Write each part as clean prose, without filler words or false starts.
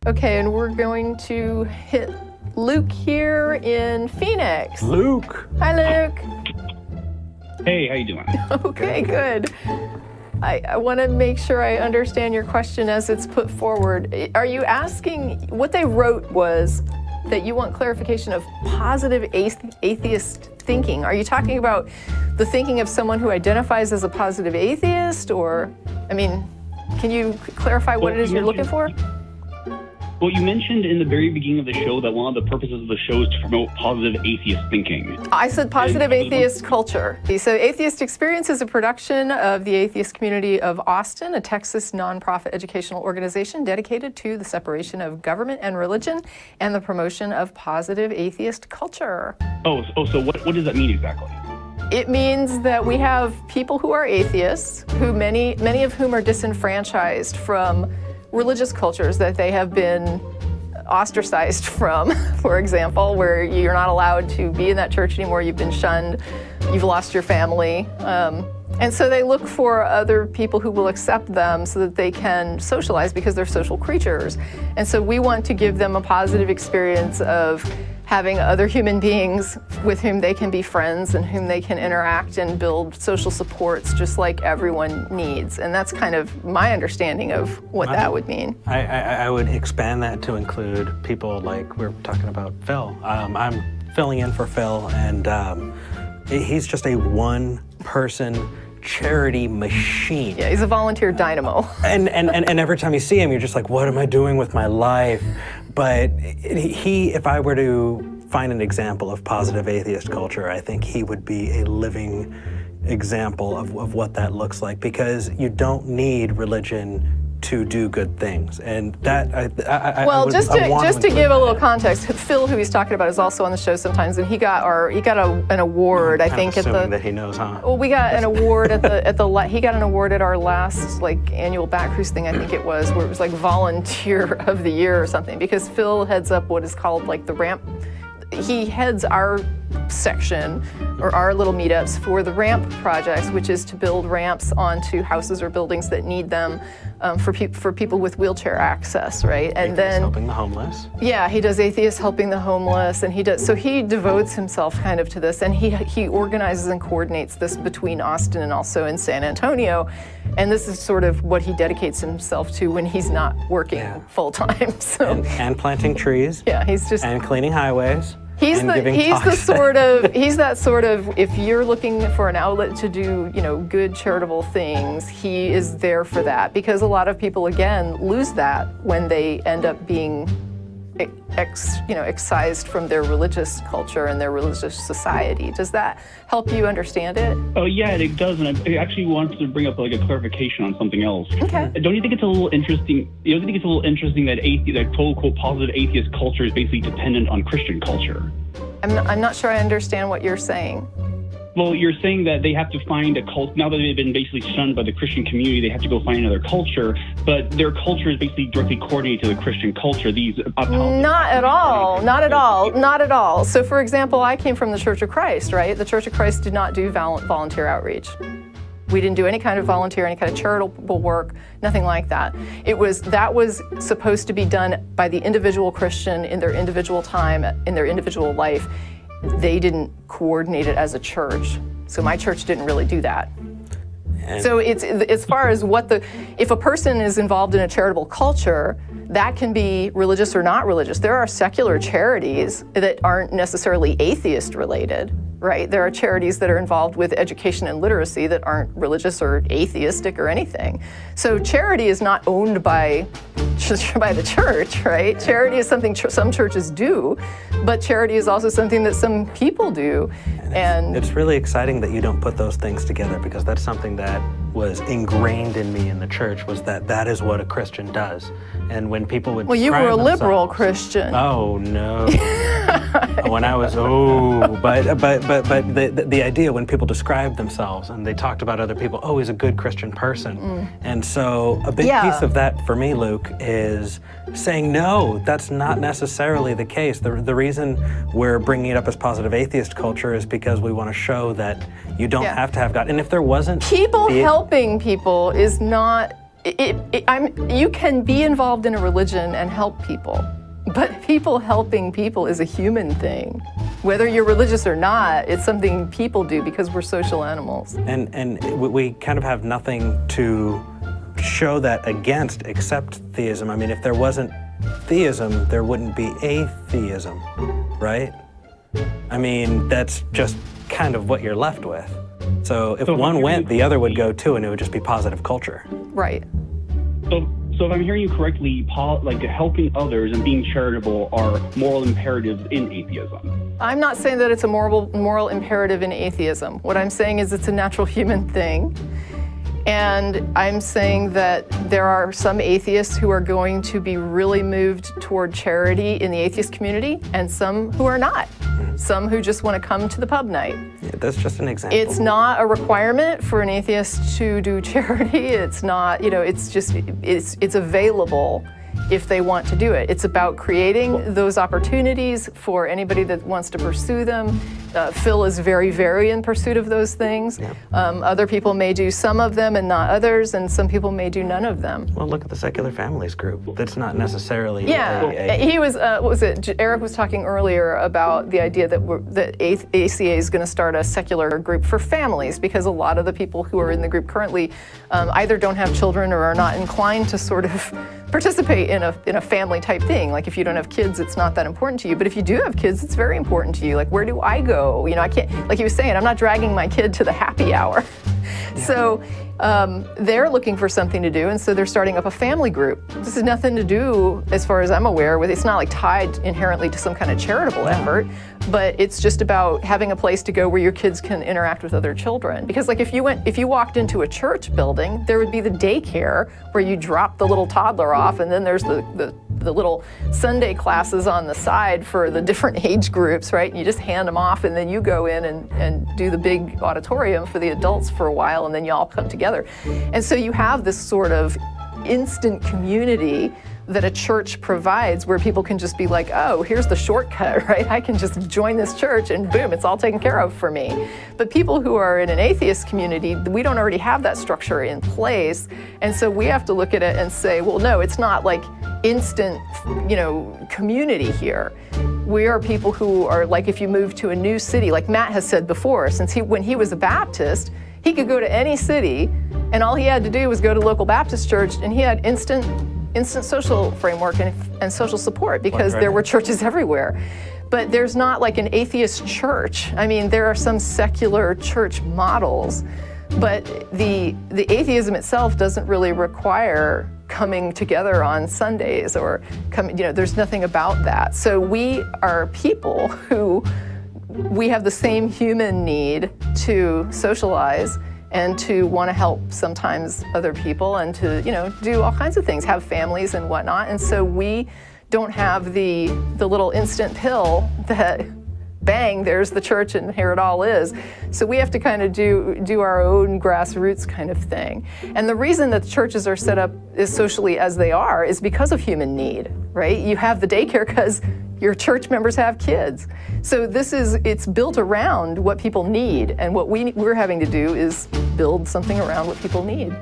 Okay, and we're going to hit Luke here in Phoenix. Luke. Hi, Luke. Hey, how you doing? Okay, good. I want to make sure I understand your question as it's put forward. Are you asking, what they wrote was that you want clarification of positive atheist thinking. Are you talking about the thinking of someone who identifies as a positive atheist, or, I mean, can you clarify what it is you're looking for? Well, you mentioned in the very beginning of the show that one of the purposes of the show is to promote positive atheist thinking. I said positive atheist culture. So Atheist Experience is a production of the Atheist Community of Austin, a Texas nonprofit educational organization dedicated to the separation of government and religion and the promotion of positive atheist culture. So what does that mean exactly? It means that we have people who are atheists, who many of whom are disenfranchised from religious cultures that they have been ostracized from, for example, where you're not allowed to be in that church anymore, you've been shunned, you've lost your family. And so they look for other people who will accept them so that they can socialize because they're social creatures. And so we want to give them a positive experience of having other human beings with whom they can be friends and whom they can interact and build social supports just like everyone needs. And that's kind of my understanding of what that would mean. I would expand that to include people like we're talking about Phil. I'm filling in for Phil, and he's just a one-person charity machine. Yeah, he's a volunteer dynamo. And every time you see him, you're just like, what am I doing with my life? But if I were to find an example of positive atheist culture, I think he would be a living example of what that looks like, because you don't need religion to do good things, and that just to give a little context, Phil, who he's talking about, is also on the show sometimes, and he got an award. I think at the that he knows, huh? Well, we got an award he got an award at our last Annual Back Cruise thing, I think it was, where it was Volunteer of the Year or something, because Phil heads up what is called the ramp. He heads our section, or our little meetups for the ramp projects, which is to build ramps onto houses or buildings that need them for people with wheelchair access, right? And then helping the homeless. Yeah, he does Atheists Helping the Homeless, and he devotes himself kind of to this, and he organizes and coordinates this between Austin and also in San Antonio. And this is sort of what he dedicates himself to when he's not working full time. So and planting trees. Yeah, he's just and cleaning highways. He's that sort of, if you're looking for an outlet to do, good charitable things, he is there for that, because a lot of people, again, lose that when they end up being excised from their religious culture and their religious society. Does that help you understand it? Oh yeah, it does, and I actually wanted to bring up a clarification on something else. Okay. Don't you think it's a little interesting? Don't you think it's a little interesting that quote unquote positive atheist culture is basically dependent on Christian culture? I'm not sure I understand what you're saying. Well, you're saying that they have to find a cult. Now that they've been basically shunned by the Christian community, they have to go find another culture, but their culture is basically directly coordinated to the Christian culture. Not at all. So for example, I came from the Church of Christ, right? The Church of Christ did not do volunteer outreach. We didn't do any kind of volunteer, any kind of charitable work, nothing like that. That was supposed to be done by the individual Christian in their individual time, in their individual life. They didn't coordinate it as a church. So my church didn't really do that. So it's as far as if a person is involved in a charitable culture, that can be religious or not religious. There are secular charities that aren't necessarily atheist related, right? There are charities that are involved with education and literacy that aren't religious or atheistic or anything. So charity is not owned by the church, right? Charity is something some churches do, but charity is also something that some people do. And it's really exciting that you don't put those things together, because that's something that was ingrained in me in the church, was that is what a Christian does. And when people would you were a liberal Christian. Oh no. When I was but the idea when people described themselves and they talked about other people, he's a good Christian person. And so a big piece of that for me, Luke, is saying no, that's not necessarily the case. The reason we're bringing it up as positive atheist culture is because we want to show that you don't have to have God. And if there wasn't helping people is not You can be involved in a religion and help people, but people helping people is a human thing. Whether you're religious or not, it's something people do because we're social animals. And we kind of have nothing to show that against except theism. I mean, if there wasn't theism, there wouldn't be atheism, right? I mean, that's just kind of what you're left with. So if one went, the other would go too, and it would just be positive culture. Right. So if I'm hearing you correctly, like helping others and being charitable are moral imperatives in atheism. I'm not saying that it's a moral imperative in atheism. What I'm saying is it's a natural human thing. And I'm saying that there are some atheists who are going to be really moved toward charity in the atheist community, and some who are not. Some who just want to come to the pub night. Yeah, that's just an example. It's not a requirement for an atheist to do charity. It's not, it's just, it's available if they want to do it. It's about creating those opportunities for anybody that wants to pursue them. Phil is very in pursuit of those things. Yeah. Other people may do some of them and not others, and some people may do none of them. Well, look at the Secular Families group. That's not necessarily He was, what was it? Eric was talking earlier about the idea that ACA is going to start a secular group for families, because a lot of the people who are in the group currently either don't have children or are not inclined to sort of participate in a family type thing. Like if you don't have kids, it's not that important to you. But if you do have kids, it's very important to you. Like, where do I go? I can't, like he was saying, I'm not dragging my kid to the happy hour. So they're looking for something to do, and so they're starting up a family group. This has nothing to do, as far as I'm aware, with, it's not like tied inherently to some kind of charitable effort, but it's just about having a place to go where your kids can interact with other children. Because like if you walked into a church building, there would be the daycare where you drop the little toddler off, and then there's the little Sunday classes on the side for the different age groups, right? And you just hand them off, and then you go in and do the big auditorium for the adults for a while, and then you all come together. And so you have this sort of instant community that a church provides, where people can just be like, oh, here's the shortcut, right? I can just join this church and boom, it's all taken care of for me. But people who are in an atheist community, we don't already have that structure in place. And so we have to look at it and say, well, no, it's not like instant, community here. We are people who are like, if you move to a new city, like Matt has said before, when he was a Baptist, he could go to any city, and all he had to do was go to local Baptist church, and he had instant social framework and social support, because there were churches everywhere. But there's not like an atheist church. I mean, there are some secular church models, but the atheism itself doesn't really require coming together on Sundays or there's nothing about that. So we are people who, we have the same human need to socialize and to want to help sometimes other people, and to do all kinds of things, have families and whatnot. And so we don't have the little instant pill that bang, there's the church and here it all is. So we have to kind of do our own grassroots kind of thing. And the reason that the churches are set up as socially as they are is because of human need, right? You have the daycare because your church members have kids. So it's built around what people need, and what we're having to do is build something around what people need.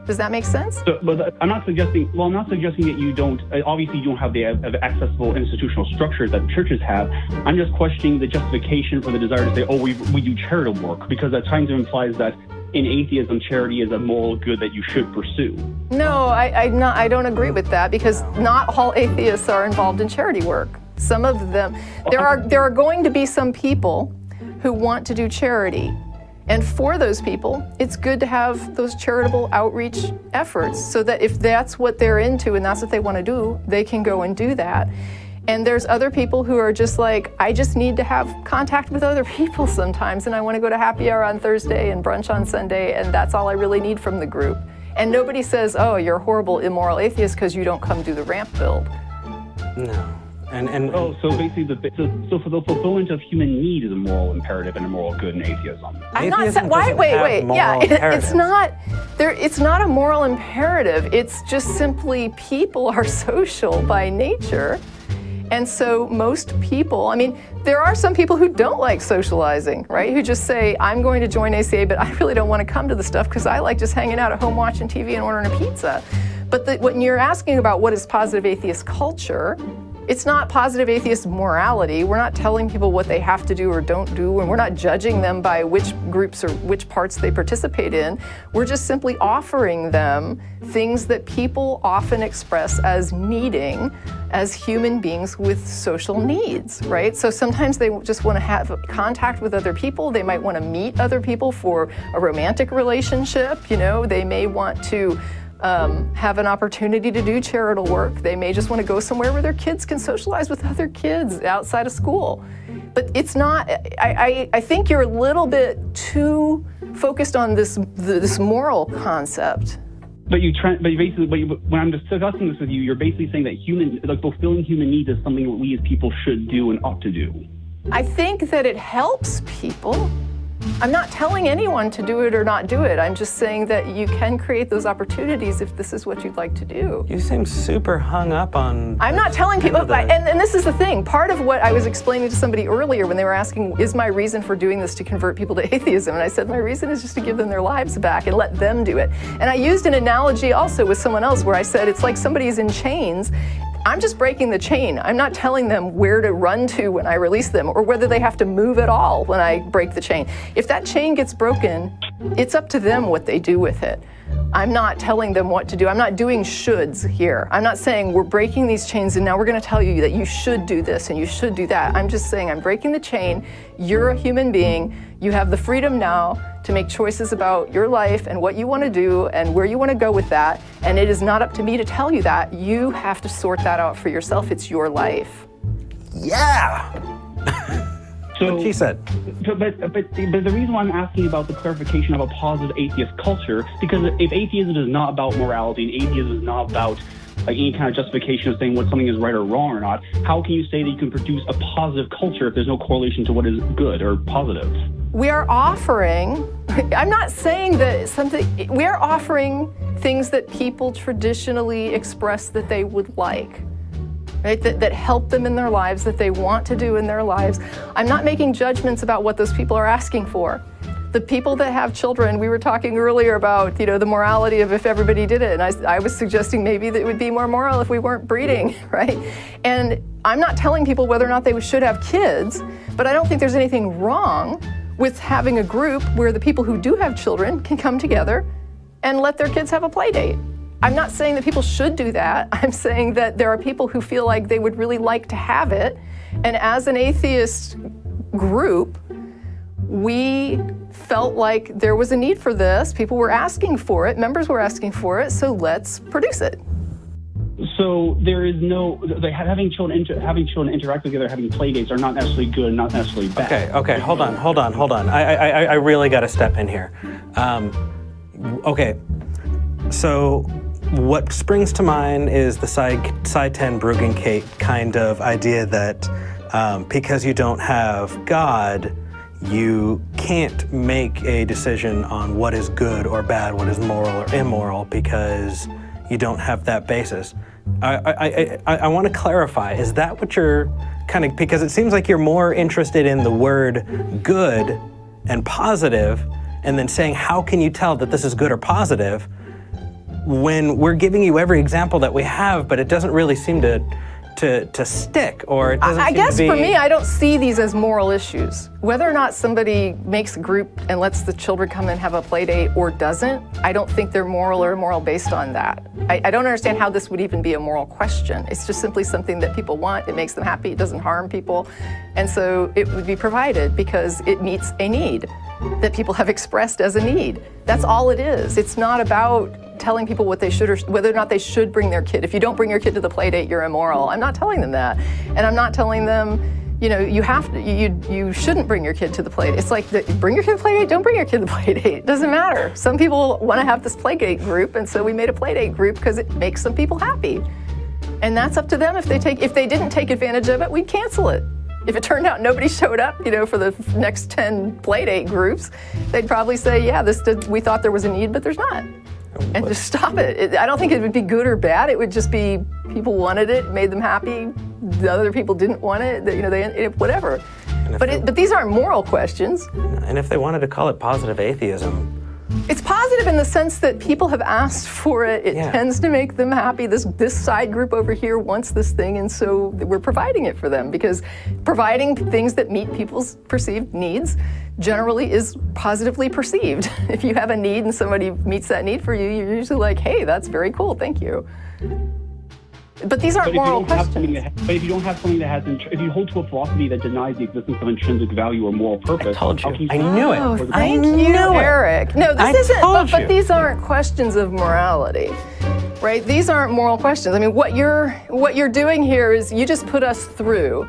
Does that make sense? But I'm not suggesting that you don't, obviously you don't have the accessible institutional structures that churches have. I'm just questioning the justification for the desire to say, oh, we do charitable work, because at times it implies that in atheism, charity is a moral good that you should pursue. No, I don't agree with that, because not all atheists are involved in charity work. Some of them, there are going to be some people who want to do charity. And for those people, it's good to have those charitable outreach efforts, so that if that's what they're into and that's what they want to do, they can go and do that. And there's other people who are just like, I just need to have contact with other people sometimes, and I want to go to happy hour on Thursday and brunch on Sunday, and that's all I really need from the group. And nobody says, oh, you're a horrible, immoral atheist because you don't come do the ramp build. No. So basically, so for the fulfillment of human need is a moral imperative and a moral good in atheism. I'm not saying. Wait. Yeah, it's not. It's not a moral imperative. It's just simply people are social by nature, And so most people, I mean, there are some people who don't like socializing, right? Who just say, I'm going to join ACA, but I really don't want to come to the stuff because I like just hanging out at home watching TV and ordering a pizza. But when you're asking about what is positive atheist culture, it's not positive atheist morality. We're not telling people what they have to do or don't do, and we're not judging them by which groups or which parts they participate in. We're just simply offering them things that people often express as needing as human beings with social needs, right? So sometimes they just want to have contact with other people. They might want to meet other people for a romantic relationship. You know, they may want to have an opportunity to do charitable work. They may just want to go somewhere where their kids can socialize with other kids outside of school. But it's not, I think you're a little bit too focused on this moral concept. But when I'm discussing this with you, you're basically saying that fulfilling human needs is something that we as people should do and ought to do. I think that it helps people. I'm not telling anyone to do it or not do it. I'm just saying that you can create those opportunities if this is what you'd like to do. You seem super hung up on... I'm not telling people, and this is the thing. Part of what I was explaining to somebody earlier when they were asking, is my reason for doing this to convert people to atheism? And I said, my reason is just to give them their lives back and let them do it. And I used an analogy also with someone else where I said, it's like somebody's in chains. I'm just breaking the chain. I'm not telling them where to run to when I release them or whether they have to move at all when I break the chain. If that chain gets broken, it's up to them what they do with it. I'm not telling them what to do. I'm not doing shoulds here. I'm not saying we're breaking these chains and now we're going to tell you that you should do this and you should do that. I'm just saying I'm breaking the chain. You're a human being. You have the freedom now to make choices about your life and what you want to do and where you want to go with that. And it is not up to me to tell you that. You have to sort that out for yourself. It's your life. Yeah! So, what she said. But the reason why I'm asking about the clarification of a positive atheist culture, because if atheism is not about morality and atheism is not about any kind of justification of saying what something is right or wrong or not, how can you say that you can produce a positive culture if there's no correlation to what is good or positive? We are offering, I'm not saying that something, we are offering things that people traditionally express that they would like. Right? That help them in their lives, that they want to do in their lives. I'm not making judgments about what those people are asking for. The people that have children, we were talking earlier about, you know, the morality of if everybody did it, and I was suggesting maybe that it would be more moral if we weren't breeding, right? And I'm not telling people whether or not they should have kids, but I don't think there's anything wrong with having a group where the people who do have children can come together and let their kids have a play date. I'm not saying that people should do that. I'm saying that there are people who feel like they would really like to have it. And as an atheist group, we felt like there was a need for this. People were asking for it, members were asking for it, so let's produce it. So there is no, having children interact together, having play dates are not necessarily good, not necessarily bad. Okay, hold on. I really got to step in here. Okay, so what springs to mind is the Sci 10 Bruggencate kind of idea that because you don't have God, you can't make a decision on what is good or bad, what is moral or immoral, because you don't have that basis. I want to clarify, is that what you're kind of, because it seems like you're more interested in the word good and positive, and then saying, how can you tell that this is good or positive, when we're giving you every example that we have, but it doesn't really seem to stick, or it doesn't I seem guess to be... for me, I don't see these as moral issues. Whether or not somebody makes a group and lets the children come and have a play date or doesn't, I don't think they're moral or immoral based on that. I don't understand how this would even be a moral question. It's just simply something that people want. It makes them happy. It doesn't harm people. And so it would be provided because it meets a need that people have expressed as a need. That's all it is. It's not about telling people what they should or whether or not they should bring their kid. If you don't bring your kid to the play date, you're immoral. I'm not telling them that. And I'm not telling them, you know, you shouldn't bring your kid to the play date. It's like, bring your kid to the play date, don't bring your kid to the play date. It doesn't matter. Some people want to have this play date group, and so we made a play date group because it makes some people happy. And that's up to them. If they didn't take advantage of it, we'd cancel it. If it turned out nobody showed up, you know, for the next 10 play date groups, they'd probably say, yeah, we thought there was a need, but there's not. And just stop it. I don't think it would be good or bad. It would just be people wanted it, made them happy, the other people didn't want it, whatever. But these aren't moral questions. And if they wanted to call it positive atheism, it's positive in the sense that people have asked for it. It tends to make them happy. This side group over here wants this thing, and so we're providing it for them, because providing things that meet people's perceived needs generally is positively perceived. If you have a need and somebody meets that need for you, you're usually like, hey, that's very cool, thank you. But these aren't moral questions. But if you don't have something that has, if you hold to a philosophy that denies the existence of intrinsic value or moral purpose, I told you. Can I knew it. Oh, thank you, Eric. No, this isn't. But these aren't questions of morality, right? These aren't moral questions. I mean, what you're doing here is you just put us through,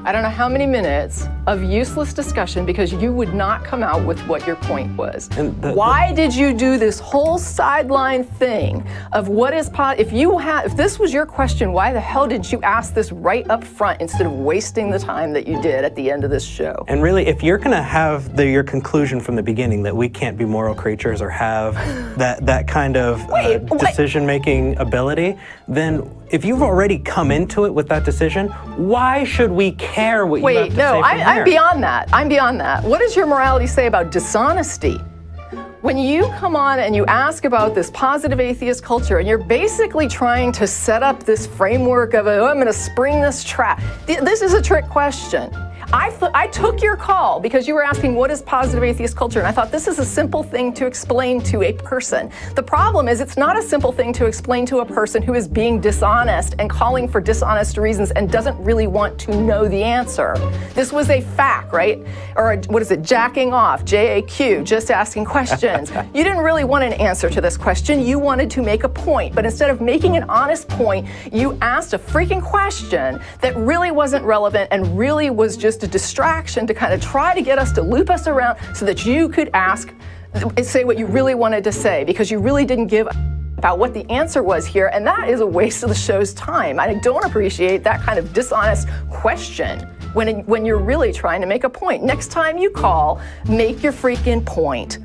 I don't know how many minutes of useless discussion because you would not come out with what your point was. Why did you do this whole sideline thing of what is if this was your question, why the hell did you ask this right up front instead of wasting the time that you did at the end of this show? And really, if you're going to have your conclusion from the beginning that we can't be moral creatures or have that kind of decision-making ability, then if you've already come into it with that decision, why should we care what you have to say from I'm beyond that. I'm beyond that. What does your morality say about dishonesty? When you come on and you ask about this positive atheist culture, and you're basically trying to set up this framework of, I'm going to spring this trap. This is a trick question. I took your call because you were asking what is positive atheist culture, and I thought this is a simple thing to explain to a person. The problem is it's not a simple thing to explain to a person who is being dishonest and calling for dishonest reasons and doesn't really want to know the answer. This was a fact, right? Or what is it, jacking off, JAQ, just asking questions. You didn't really want an answer to this question. You wanted to make a point, but instead of making an honest point, you asked a freaking question that really wasn't relevant and really was just a distraction to kind of try to get us to loop us around so that you could say what you really wanted to say, because you really didn't give about what the answer was here, and that is a waste of the show's time. I don't appreciate that kind of dishonest question when you're really trying to make a point. Next time you call, make your freaking point.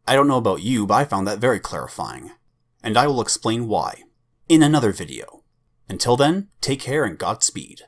I don't know about you, but I found that very clarifying. And I will explain why in another video. Until then, take care and Godspeed.